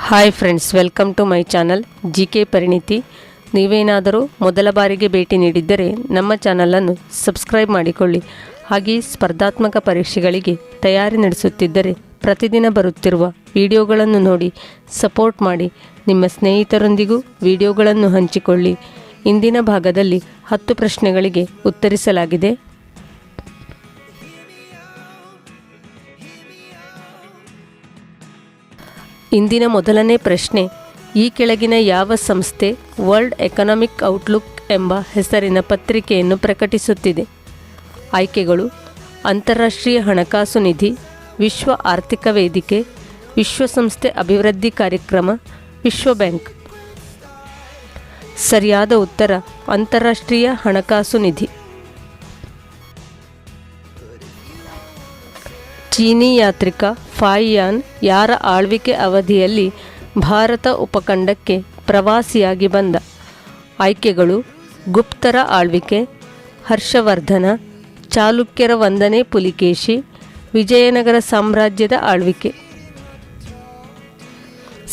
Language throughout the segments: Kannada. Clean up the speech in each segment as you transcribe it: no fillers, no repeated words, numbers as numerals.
Hi friends, welcome to my channel GK Parinithi. ನೀವೇನಾದರೂ ಮೊದಲ ಬಾರಿಗೆ ಭೇಟಿ ನೀಡಿದ್ದರೆ ನಮ್ಮ ಚಾನಲನ್ನು ಸಬ್ಸ್ಕ್ರೈಬ್ ಮಾಡಿಕೊಳ್ಳಿ. ಹಾಗೆಯೇ ಸ್ಪರ್ಧಾತ್ಮಕ ಪರೀಕ್ಷೆಗಳಿಗೆ ತಯಾರಿ ನಡೆಸುತ್ತಿದ್ದರೆ ಪ್ರತಿದಿನ ಬರುತ್ತಿರುವ ವಿಡಿಯೋಗಳನ್ನು ನೋಡಿ ಸಪೋರ್ಟ್ ಮಾಡಿ. ನಿಮ್ಮ ಸ್ನೇಹಿತರೊಂದಿಗೂ ವಿಡಿಯೋಗಳನ್ನು ಹಂಚಿಕೊಳ್ಳಿ. ಇಂದಿನ ಭಾಗದಲ್ಲಿ 10 ಪ್ರಶ್ನೆಗಳಿಗೆ ಉತ್ತರಿಸಲಾಗಿದೆ. ಇಂದಿನ ಮೊದಲನೇ ಪ್ರಶ್ನೆ, ಈ ಕೆಳಗಿನ ಯಾವ ಸಂಸ್ಥೆ ವರ್ಲ್ಡ್ ಎಕನಾಮಿಕ್ ಔಟ್ಲುಕ್ ಎಂಬ ಹೆಸರಿನ ಪತ್ರಿಕೆಯನ್ನು ಪ್ರಕಟಿಸುತ್ತಿದೆ? ಆಯ್ಕೆಗಳು: ಅಂತಾರಾಷ್ಟ್ರೀಯ ಹಣಕಾಸು ನಿಧಿ, ವಿಶ್ವ ಆರ್ಥಿಕ ವೇದಿಕೆ, ವಿಶ್ವಸಂಸ್ಥೆ ಅಭಿವೃದ್ಧಿ ಕಾರ್ಯಕ್ರಮ, ವಿಶ್ವ ಬ್ಯಾಂಕ್. ಸರಿಯಾದ ಉತ್ತರ ಅಂತಾರಾಷ್ಟ್ರೀಯ ಹಣಕಾಸು ನಿಧಿ. ಚೀನಿ ಯಾತ್ರಿಕ ಫಾಯಿಯಾನ್ ಯಾರ ಆಳ್ವಿಕೆ ಅವಧಿಯಲ್ಲಿ ಭಾರತ ಉಪಖಂಡಕ್ಕೆ ಪ್ರವಾಸಿಯಾಗಿ ಬಂದ? ಆಯ್ಕೆಗಳು: ಗುಪ್ತರ ಆಳ್ವಿಕೆ, ಹರ್ಷವರ್ಧನ, ಚಾಲುಕ್ಯರ 1ನೇ ಪುಲಿಕೇಶಿ, ವಿಜಯನಗರ ಸಾಮ್ರಾಜ್ಯದ ಆಳ್ವಿಕೆ.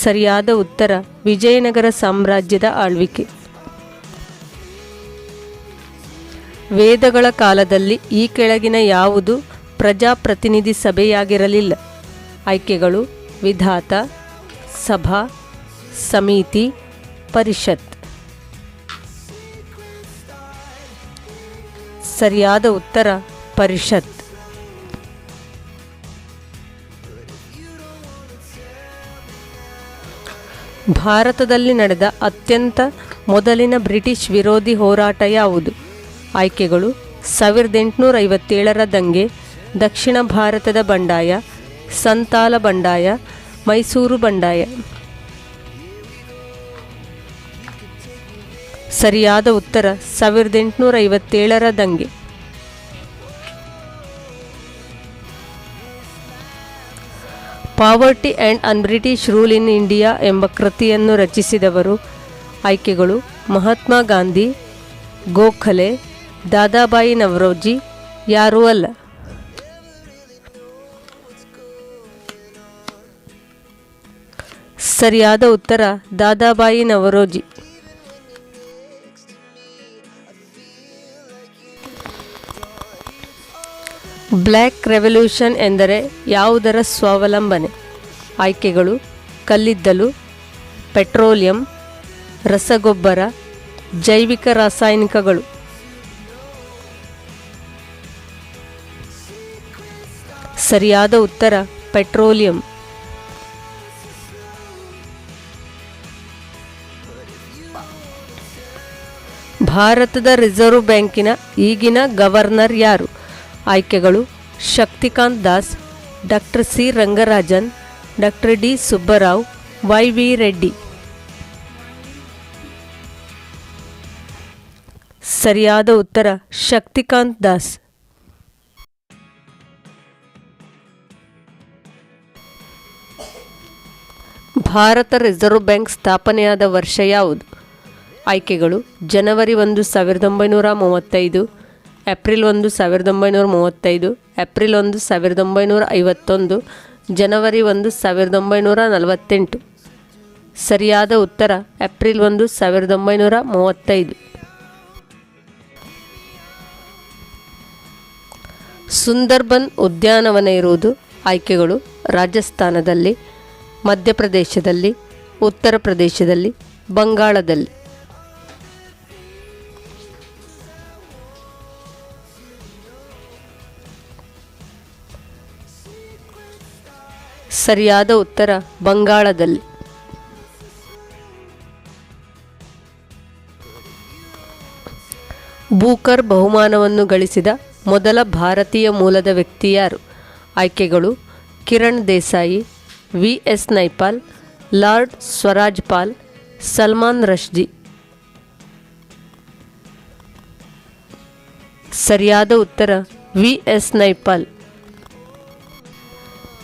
ಸರಿಯಾದ ಉತ್ತರ ವಿಜಯನಗರ ಸಾಮ್ರಾಜ್ಯದ ಆಳ್ವಿಕೆ. ವೇದಗಳ ಕಾಲದಲ್ಲಿ ಈ ಕೆಳಗಿನ ಯಾವುದು ಪ್ರಜಾಪ್ರತಿನಿಧಿ ಸಭೆಯಾಗಿರಲಿಲ್ಲ? ಆಯ್ಕೆಗಳು: ವಿಧಾತ, ಸಭಾ, ಸಮಿತಿ, ಪರಿಷತ್. ಸರಿಯಾದ ಉತ್ತರ ಪರಿಷತ್. ಭಾರತದಲ್ಲಿ ನಡೆದ ಅತ್ಯಂತ ಮೊದಲಿನ ಬ್ರಿಟಿಷ್ ವಿರೋಧಿ ಹೋರಾಟ ಯಾವುದು? ಆಯ್ಕೆಗಳು: 1857ರ ದಂಗೆ, ದಕ್ಷಿಣ ಭಾರತದ ಬಂಡಾಯ, ಸಂತಾಲ ಬಂಡಾಯ, ಮೈಸೂರು ಬಂಡಾಯ. ಸರಿಯಾದ ಉತ್ತರ 1857ರ ದಂಗೆ. Poverty and unBritish rule in India ಎಂಬ ಕೃತಿಯನ್ನು ರಚಿಸಿದವರು? ಆಯ್ಕೆಗಳು: ಮಹಾತ್ಮ ಗಾಂಧಿ, ಗೋಖಲೆ, ದಾದಾಬಾಯಿ ನವರೋಜಿ, ಯಾರೂ ಅಲ್ಲ. ಸರಿಯಾದ ಉತ್ತರ ದಾದಾಬಾಯಿ ನವರೋಜಿ. ಬ್ಲ್ಯಾಕ್ ರೆವಲ್ಯೂಷನ್ ಎಂದರೆ ಯಾವುದರ ಸ್ವಾವಲಂಬನೆ? ಆಯ್ಕೆಗಳು: ಕಲ್ಲಿದ್ದಲು, ಪೆಟ್ರೋಲಿಯಂ, ರಸಗೊಬ್ಬರ, ಜೈವಿಕ ರಾಸಾಯನಿಕಗಳು. ಸರಿಯಾದ ಉತ್ತರ ಪೆಟ್ರೋಲಿಯಂ. ಭಾರತದ ರಿಸರ್ವ್ ಬ್ಯಾಂಕಿನ ಈಗಿನ ಗವರ್ನರ್ ಯಾರು? ಆಯ್ಕೆಗಳು: Shaktikanta Das, doctor C Rangarajan, doctor D Subbarao, Y V Reddy. ಸರಿಯಾದ ಉತ್ತರ ಶಕ್ತಿಕಾಂತ್ ದಾಸ್. ಭಾರತ ರಿಸರ್ವ್ ಬ್ಯಾಂಕ್ ಸ್ಥಾಪನೆಯಾದ ವರ್ಷ ಯಾವುದು? ಆಯ್ಕೆಗಳು: ಜನವರಿ 1, 1935, ಏಪ್ರಿಲ್ 1, 1935, ಏಪ್ರಿಲ್ 1, 1951, ಜನವರಿ 1, 1948. ಸರಿಯಾದ ಉತ್ತರ ಏಪ್ರಿಲ್ 1, 1935. ಸುಂದರ್ಬನ್ ಉದ್ಯಾನವನ ಇರುವುದು? ಆಯ್ಕೆಗಳು: ರಾಜಸ್ಥಾನದಲ್ಲಿ, ಮಧ್ಯಪ್ರದೇಶದಲ್ಲಿ, ಉತ್ತರ ಪ್ರದೇಶದಲ್ಲಿ, ಬಂಗಾಳದಲ್ಲಿ. ಸರಿಯಾದ ಉತ್ತರ ಬಂಗಾಳದಲ್ಲಿ. ಬೂಕರ್ ಬಹುಮಾನವನ್ನು ಗಳಿಸಿದ ಮೊದಲ ಭಾರತೀಯ ಮೂಲದ ವ್ಯಕ್ತಿ ಯಾರು? ಆಯ್ಕೆಗಳು: Kiran Desai, V S Naipaul, lord Swaraj Paul, Salman Rushdie. ಸರಿಯಾದ ಉತ್ತರ ವಿ ಎಸ್ ನೈಪಾಲ್.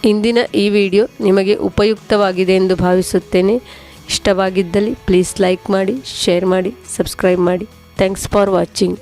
ಇಂದಿನ ಈ ವಿಡಿಯೋ ನಿಮಗೆ ಉಪಯುಕ್ತವಾಗಿದೆ ಎಂದು ಭಾವಿಸುತ್ತೇನೆ. ಇಷ್ಟವಾಗಿದ್ದಲ್ಲಿ ಪ್ಲೀಸ್ ಲೈಕ್ ಮಾಡಿ, ಶೇರ್ ಮಾಡಿ, ಸಬ್ಸ್ಕ್ರೈಬ್ ಮಾಡಿ. Thanks for watching.